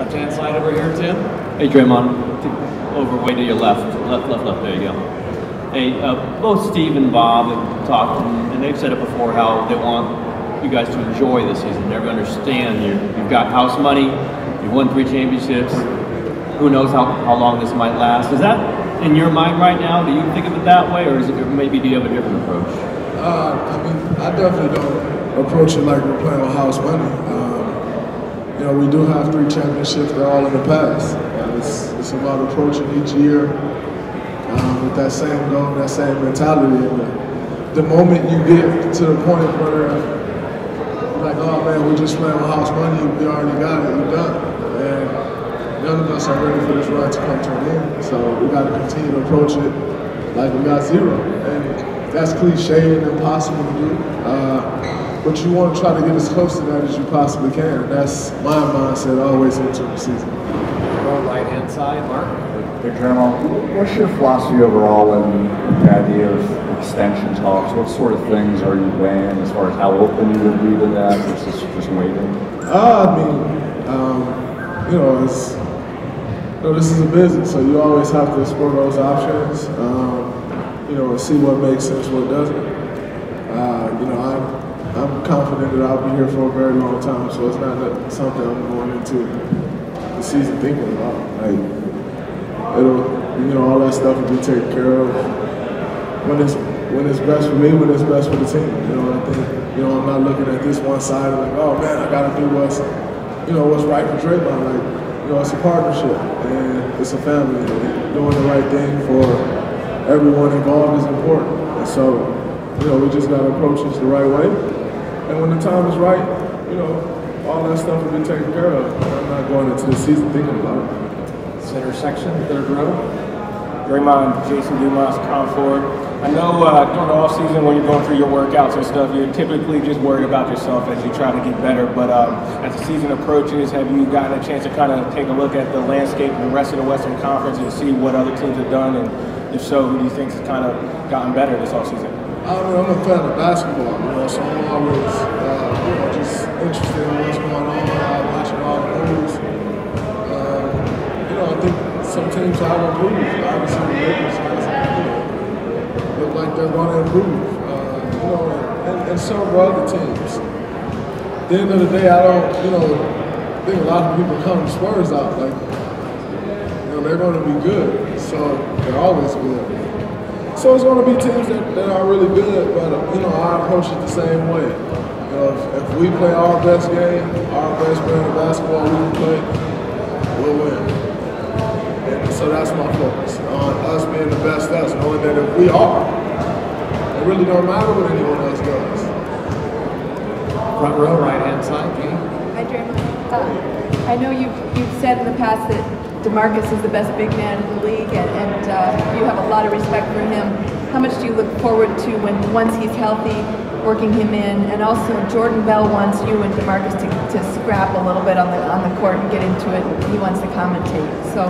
Left-hand side over here, Tim. Hey, Draymond. Overweight to your left. Left. There you go. Hey, both Steve and Bob have talked, and they've said it before, how they want you guys to enjoy the season. Never understand. You've got house money. You've won 3 championships. Who knows how long this might last? Is that in your mind right now? Do you think of it that way, or is it maybe do you have a different approach? I mean, I definitely don't approach it like we're playing with house money. You know, we do have 3 championships. They're all in the past. It's about approaching each year with that same goal, that same mentality. And the moment you get to the point where you're like, oh man, we just playing with house money, we already got it, we're done. And none of us are ready for this run to come to an end. So we got to continue to approach it like we got 0. And that's cliche and impossible to do. But you want to try to get as close to that as you possibly can. And that's my mindset always into the season. Right-hand side, Mark. Hey, Draymond, what's your philosophy overall in the idea of extension talks? What sort of things are you weighing as far as how open you would be to that versus just waiting? I mean, you know, this is a business, so you always have to explore those options, you know, and see what makes sense, what doesn't. You know, I'm confident that I'll be here for a very long time, so it's not something I'm going into the season thinking about. Like, it'll, you know, all that stuff will be taken care of when it's best for me, when it's best for the team. You know, I think, you know, I'm not looking at this one side and like, oh man, I gotta do what's right for Draymond. Like, you know, it's a partnership and it's a family. And doing the right thing for everyone involved is important. And so, you know, we just gotta approach this the right way. And when the time is right, you know, all that stuff will be taken care of. I'm not going into the season thinking about it. Center section, 3rd row. Draymond, Jason Dumas, Concord. I know during the off-season when you're going through your workouts and stuff, you're typically just worried about yourself as you try to get better. But as the season approaches, have you gotten a chance to kind of take a look at the landscape of the rest of the Western Conference and see what other teams have done? And if so, who do you think has kind of gotten better this off-season? I'm a fan of basketball, you know, so I'm always, you know, just interested in what's going on, watching all the moves. You know, I think some teams have improved. Obviously, the Lakers look like they're going to improve. You know, and some of our other teams. At the end of the day, I don't, you know, think a lot of people come to Spurs out like, you know, they're going to be good. So they're always good. So it's going to be teams that are really good, but you know, I approach it the same way. You know, if we play our best game, our best brand of basketball we can play, we'll win. And so that's my focus on us being the best us, knowing that if we are, it really don't matter what anyone else does. Front row, right-hand side, Jeannie. Hi, Draymond. I know you've said in the past that DeMarcus is the best big man in the league, and you have a lot of respect for him. How much do you look forward to when once he's healthy, working him in? And also, Jordan Bell wants you and DeMarcus to scrap a little bit on the court and get into it. He wants to commentate. So,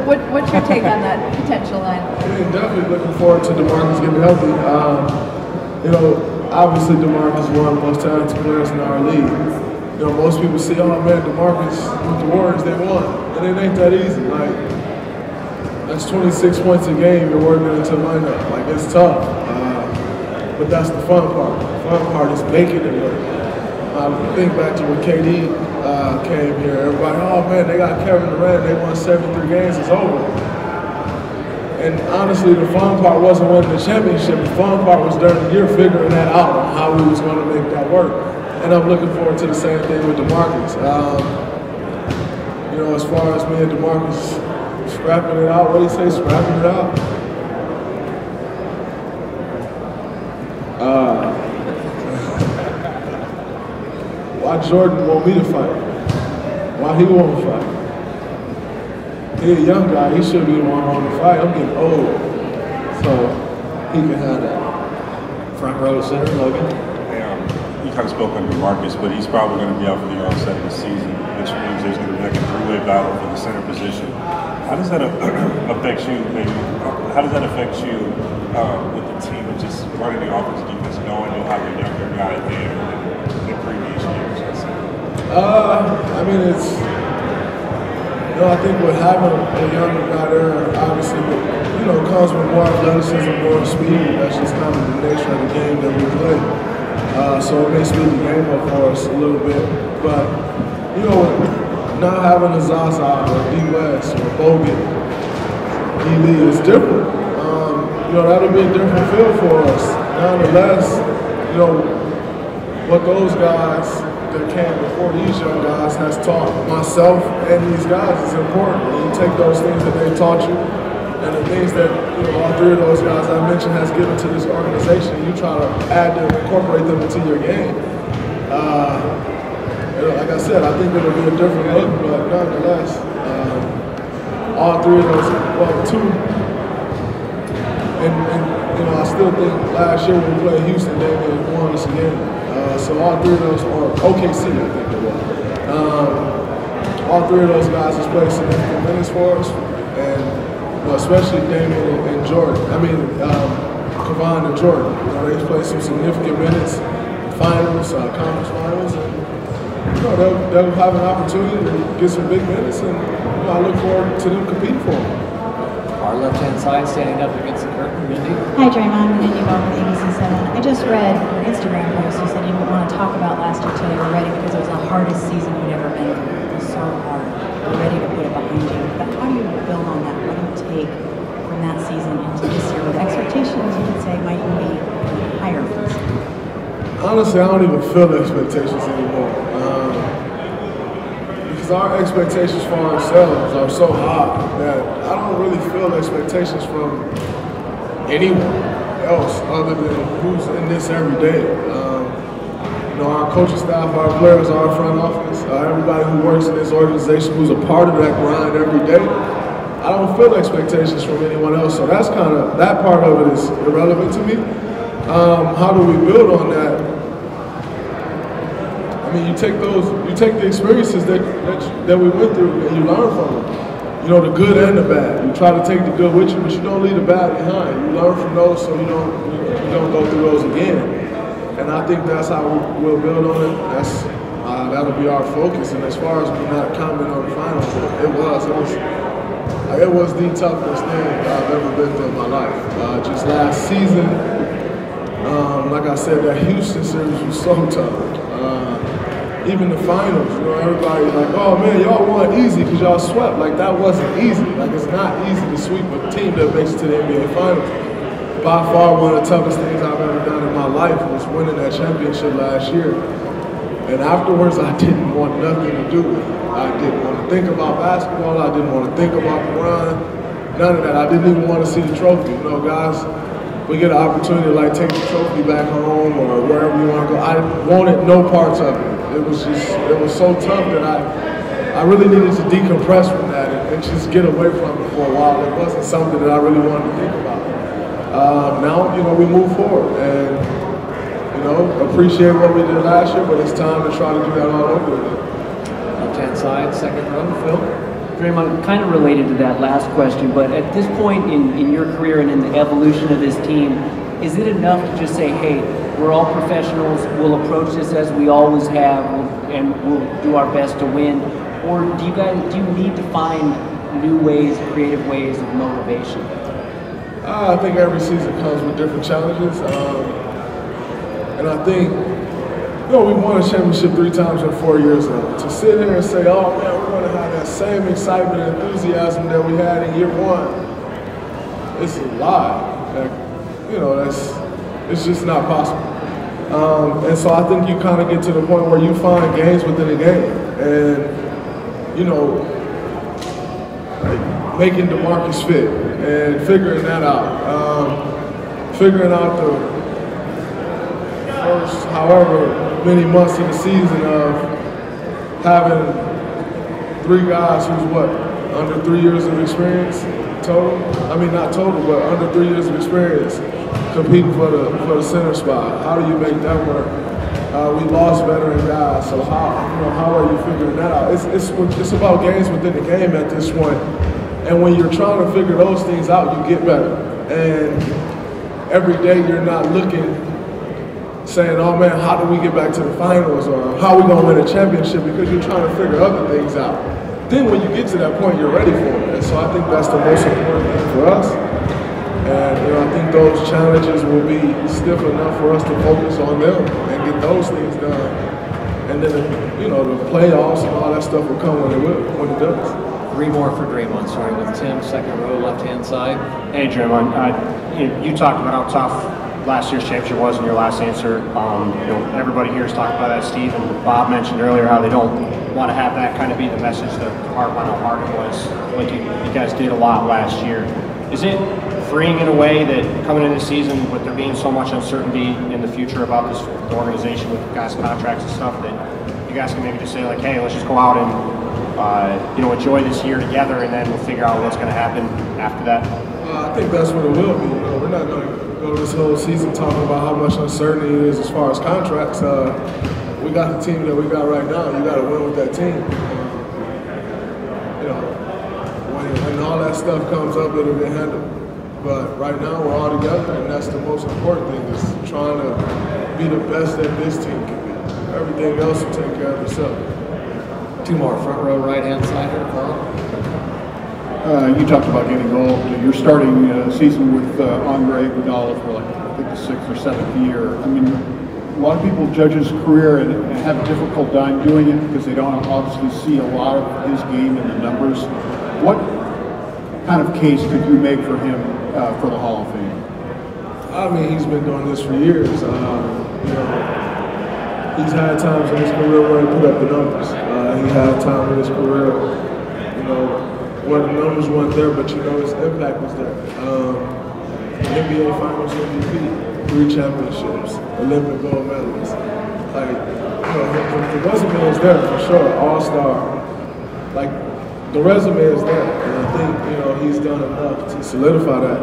what's your take on that potential line? I mean, definitely looking forward to DeMarcus getting healthy. You know, obviously DeMarcus is one of the most talented players in our league. You know, most people say, oh man, DeMarcus with the Warriors, they won. And it ain't that easy. Like, that's 26 points a game you're working into lineup. Like, it's tough. But that's the fun part. The fun part is making it work. Think back to when KD came here. Everybody, oh man, they got Kevin Durant, they won 73 games, it's over. And honestly, the fun part wasn't winning the championship. The fun part was during the year figuring that out on how we was going to make that work. And I'm looking forward to the same thing with DeMarcus. You know, as far as me and DeMarcus scrapping it out, what do you say, scrapping it out? Why Jordan want me to fight? Why he won't fight? He a young guy, he should be the one on the fight. I'm getting old, so he can have that. Front row center, Logan. You kind of spoke on DeMarcus, but he's probably going to be out for the onset of the season, which means there's going to be like a 3-way battle for the center position. How does that affect you, maybe? How does that affect you with the team and just running the offense defense, knowing you'll have a younger guy there than previous years? I mean, I think with having a younger guy there, obviously, comes with more athleticism, more speed. That's just kind of the nature of the game that we play. So it may speed the game up for us a little bit. But, not having a Zaza or D West or Bogut, D Lee is different. That'll be a different feel for us. Nonetheless, what those guys that came before these young guys has taught myself and these guys is important. And you take those things that they taught you and the things that all three of those guys I mentioned has given to this organization, you try to add them, incorporate them into your game. Like I said, I think it'll be a different look, but nonetheless, all three of those, well, two, and I still think last year when we played Houston, they won us again. So all three of those, or OKC, I think it was. All three of those guys has played significant minutes for us, and especially Damon and Jordan. Kevon and Jordan. They've played some significant minutes, finals, conference finals, and they'll have an opportunity to get some big minutes, and I look forward to them competing for them. Our left-hand side standing up against the curtain, Mindy. Hi, Draymond. Mindy Ball with ABC7. I just read your Instagram post. You said you didn't want to talk about last year until you were ready because it was the hardest season you'd ever been through. It was so hard. You're ready to put it behind you. But how do you build on that? What do you take from that season into this year with expectations you could say might even be higher for this year? Honestly, I don't even feel the expectations anymore. Because our expectations for ourselves are so high that I don't really feel expectations from anyone else other than who's in this every day. Our coaching staff, our players, our front office, everybody who works in this organization who's a part of that grind every day. I don't feel expectations from anyone else, so that part of it is irrelevant to me. How do we build on that? You take the experiences that we went through and you learn from them. The good and the bad. You try to take the good with you, but you don't leave the bad behind. You learn from those so you don't go through those again. And I think that's how we'll build on it. That'll be our focus. And as far as me not commenting on the finals, it was the toughest thing I've ever been through in my life. Just last season, like I said, that Houston series was so tough. Even the finals, everybody's like, oh man, y'all won easy because y'all swept. Like, that wasn't easy. Like, it's not easy to sweep a team that makes it to the NBA Finals. By far, one of the toughest things I've ever done in my life was winning that championship last year. And afterwards, I didn't want nothing to do with it. I didn't want to think about basketball. I didn't want to think about the run. None of that. I didn't even want to see the trophy. Guys, we get an opportunity to take the trophy back home or wherever you want to go. I wanted no parts of it. It was so tough that I really needed to decompress from that and just get away from it for a while. It wasn't something that I really wanted to think about. Now, we move forward and, appreciate what we did last year, but it's time to try to do that all over again. Left-hand side, second row, Phil. Draymond, kind of related to that last question, but at this point in your career and in the evolution of this team, is it enough to just say, hey, we're all professionals, we'll approach this as we always have, and we'll do our best to win? Or do you need to find new ways, creative ways of motivation? I think every season comes with different challenges. And I think, we won a championship 3 times in 4 years now. To sit here and say, oh man, we're going to have that same excitement and enthusiasm that we had in year 1, it's a lie. It's just not possible. And so I think you kind of get to the point where you find games within a game. And, making DeMarcus fit and figuring that out. Figuring out the first however many months of the season of having 3 guys who's under 3 years of experience total? Not total, but under 3 years of experience competing for the center spot. How do you make that work? We lost veteran guys, so how are you figuring that out? It's about games within the game at this point. And when you're trying to figure those things out, you get better. And every day you're not saying, oh man, how do we get back to the finals, or how are we going to win a championship, because you're trying to figure other things out. then when you get to that point, you're ready for it. And so I think that's the most important thing for us. And I think those challenges will be stiff enough for us to focus on them and get those things done. And then, the playoffs and all that stuff will come when it does. 3 more for Draymond, starting with Tim, second row, left-hand side. Hey, Draymond. You talked about how tough last year's championship was in your last answer. Everybody here is talking about that. Steve and Bob mentioned earlier how they don't want to have that kind of be the message to harp on how hard it was, like you guys did a lot last year. Is it freeing in a way that coming into the season with there being so much uncertainty in the future about the organization with guys' contracts and stuff that you guys can maybe just say like, hey, let's just go out and enjoy this year together, and then we'll figure out what's going to happen after that? I think that's what it will be. We're not going to go this whole season talking about how much uncertainty it is as far as contracts. We got the team that we got right now. You got to win with that team. When all that stuff comes up, it'll get handled. But right now, we're all together, and that's the most important thing, is trying to be the best that this team can be. Everything else will take care of itself. 2 more, front row, right-hand side here, Carl. You talked about getting old. You're starting season with Andre Iguodala for I think the 6th or 7th year. I mean, a lot of people judge his career and have a difficult time doing it because they don't obviously see a lot of his game in the numbers. What kind of case could you make for him for the Hall of Fame? I mean, he's been doing this for years. He's had times in his career where he put up the numbers. He had time in his career, where the numbers weren't there, but his impact was there. NBA Finals MVP, 3 championships, Olympic gold medalist. The resume is there for sure. All-star. The resume is there, and I think he's done enough to solidify that.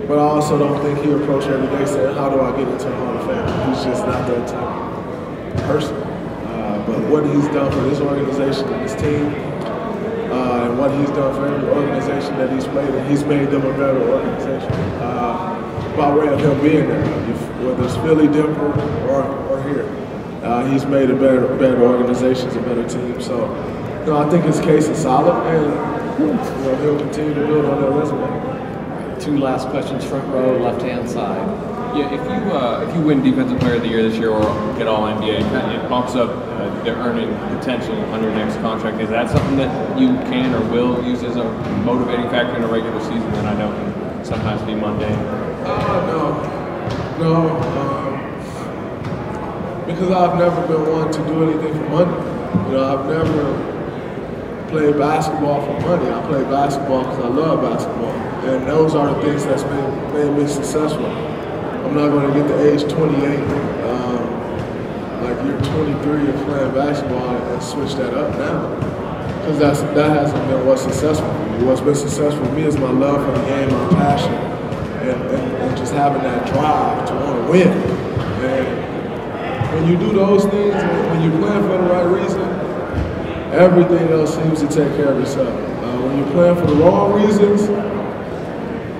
But I also don't think he approached every day saying, "How do I get into the Hall of Fame?" He's just not that type of person. But what he's done for this organization and his team, and what he's done for every organization that he's played in, he's made them a better organization. By way of him being there, whether it's Philly, Denver, or here, he's made a better organizations, a better team. So, I think his case is solid, and he'll continue to build on that resume. 2 last questions, front row, left-hand side. Yeah, if you win Defensive Player of the Year this year or get All NBA, it bumps up the earning potential on your next contract. Is that something that you can or will use as a motivating factor in a regular season that I know can sometimes be mundane? No. Because I've never been one to do anything for money. I've never played basketball for money. I play basketball because I love basketball. And those are the things that's made me successful. I'm not going to get to age 28, like you're 23 and playing basketball and switch that up now. Because that hasn't been what's successful for me. What's been successful for me is my love for the game, my passion, and just having that drive to want to win. And when you do those things, when you're playing for the right reason, everything else seems to take care of itself. When you're playing for the wrong reasons,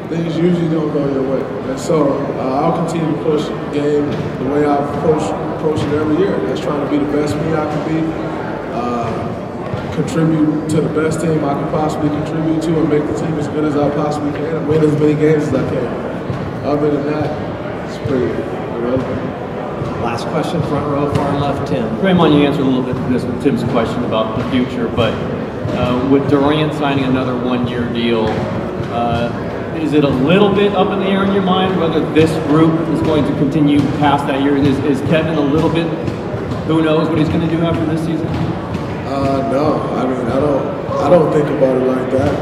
things usually don't go your way. And so I'll continue to push the game the way I approach it every year. That's trying to be the best me I can be, contribute to the best team I can possibly contribute to, and make the team as good as I possibly can, and win as many games as I can. Other than that, it's pretty irrelevant. Last question, front row, far left, Tim. Draymond, you answered a little bit of this with Tim's question about the future, but with Durant signing another 1-year deal, is it a little bit up in the air in your mind whether this group is going to continue past that year? Is Kevin a little bit, who knows what he's going to do after this season? No, I mean, I don't think about it like that.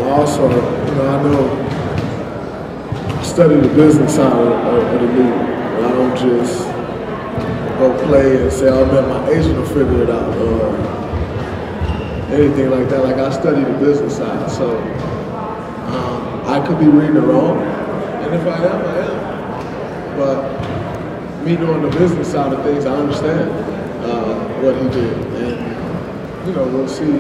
Also, I know, I study the business side of the league. I don't just go play and say, man, my agent will figure it out, or anything like that. Like, I study the business side, so I could be reading it wrong, and if I am, I am. But me knowing the business side of things, I understand what he did, and we'll see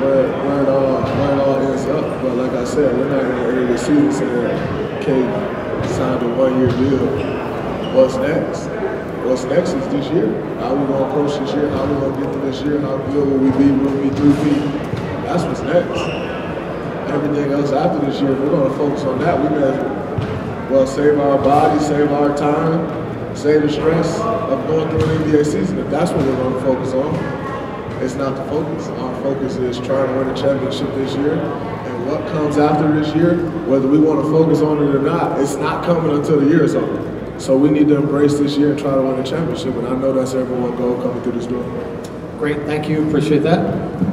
where it all ends up. But like I said, we're not going to end the season saying Kate signed a 1-year deal. What's next? what's next is this year. How we gonna approach this year, how we gonna get through this year, how good will we be when we 3 feet. That's what's next. Everything else after this year, if we're gonna focus on that, we may as well save our body, save our time, save the stress of going through an NBA season. If that's what we're gonna focus on, it's not the focus. Our focus is trying to win a championship this year. And what comes after this year, whether we want to focus on it or not, it's not coming until the year is over. So we need to embrace this year and try to win a championship. And I know that's everyone's goal coming through this door. Great, thank you, appreciate that.